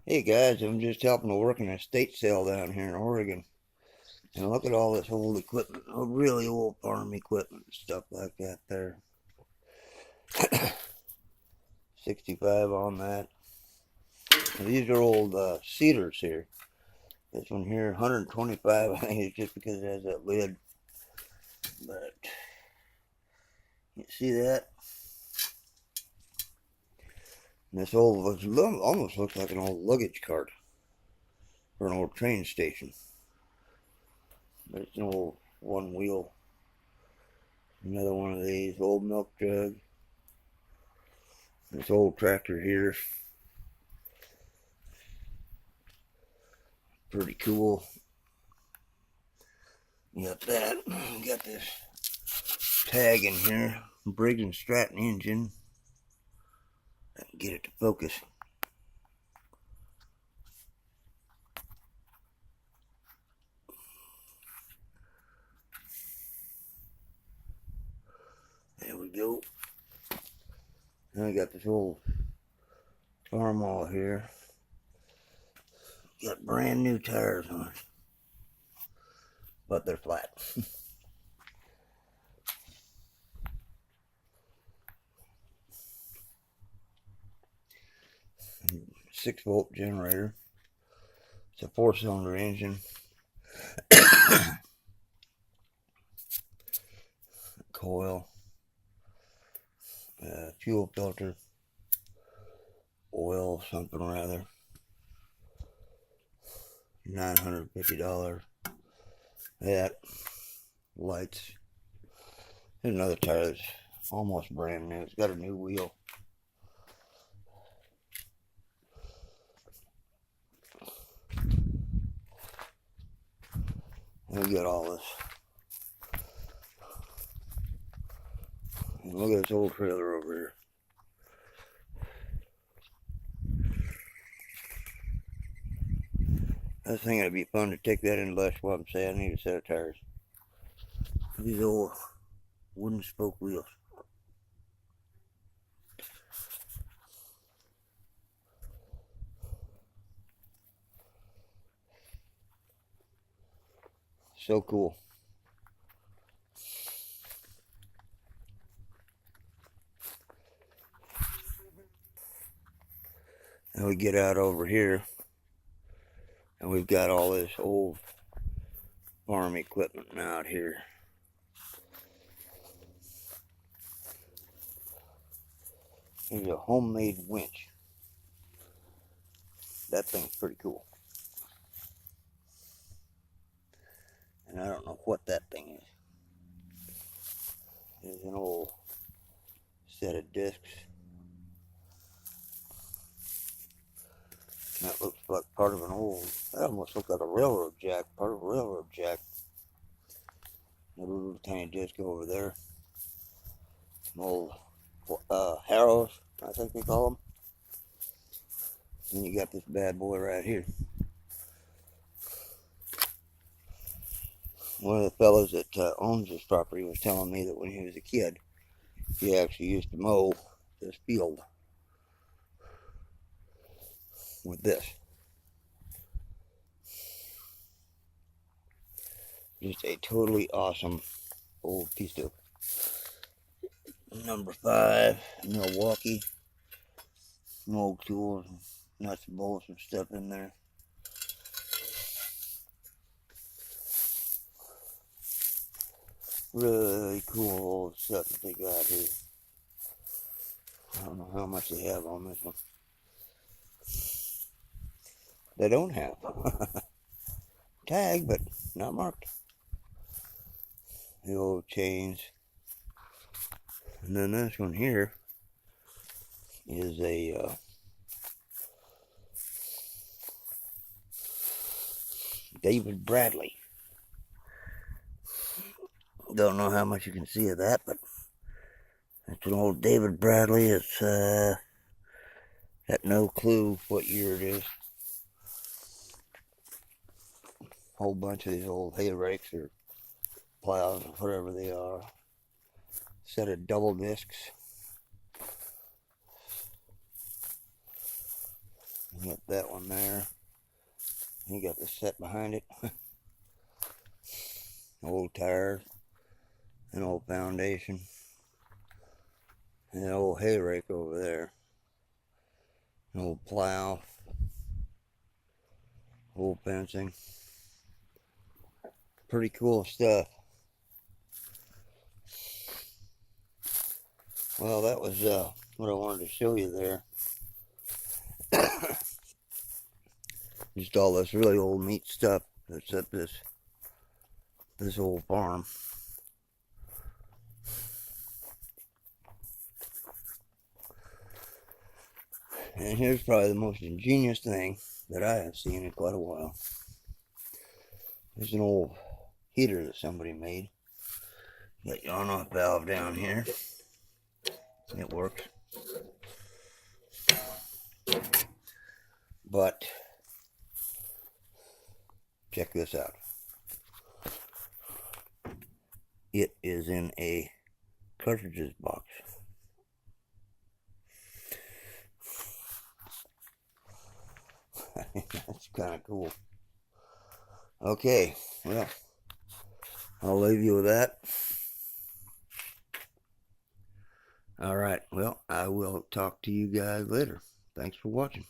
Hey guys, I'm just helping to work an estate sale down here in Oregon. And look at all this old equipment, really old farm equipment and stuff like that there. 65 on that. And these are old cedars here. This one here, 125, I think it's just because it has that lid. But, you see that? And this old, almost looks like an old luggage cart. Or an old train station. But it's an old one wheel. Another one of these, old milk jug. This old tractor here, pretty cool. You got that. You got this tag in here, Briggs and Stratton engine. I can get it to focus. There we go. Now I got this old Farmall here. Got brand new tires on it, but they're flat. 6-volt generator. It's a 4-cylinder engine. Coil. Fuel filter. Oil, something or other. $950. That. Lights. Here's another tire that's almost brand new. It's got a new wheel. And we got all this. And look at this old trailer over here. I was thinking it'd be fun to take that into Les Schwab and say I need a set of tires. These old wooden spoke wheels. So cool. And we get out over here, and we've got all this old farm equipment out here. Here's a homemade winch. That thing's pretty cool. And I don't know what that thing is. There's an old set of discs. That looks like part of an old, that almost looks like a railroad jack, part of a railroad jack. A little tiny disc over there. Some old harrows, I think they call them. And you got this bad boy right here. One of the fellows that owns this property was telling me that when he was a kid, he actually used to mow this field with this. Just a totally awesome old piece of number 5, Milwaukee. Some old tools, nuts and bolts and stuff in there. Really cool old stuff that they got here. I don't know how much they have on this one. They don't have. Tag, but not marked. The old chains. And then this one here is a David Bradley. Don't know how much you can see of that, but it's an old David Bradley. It's got no clue what year it is. Whole bunch of these old hay rakes or plows or whatever they are. Set of double discs. You got that one there. You got the set behind it. Old tires. An old foundation. And an old hay rake over there. An old plow. Old fencing. Pretty cool stuff. Well, that was what I wanted to show you there. Just all this really old neat stuff that's at this old farm. And here's probably the most ingenious thing that I have seen in quite a while. There's an old heater that somebody made. Got your on-off valve down here. It works. But check this out. It is in a cartridges box. That's kind of cool. Okay, well, I'll leave you with that. All right, well, I will talk to you guys later. Thanks for watching.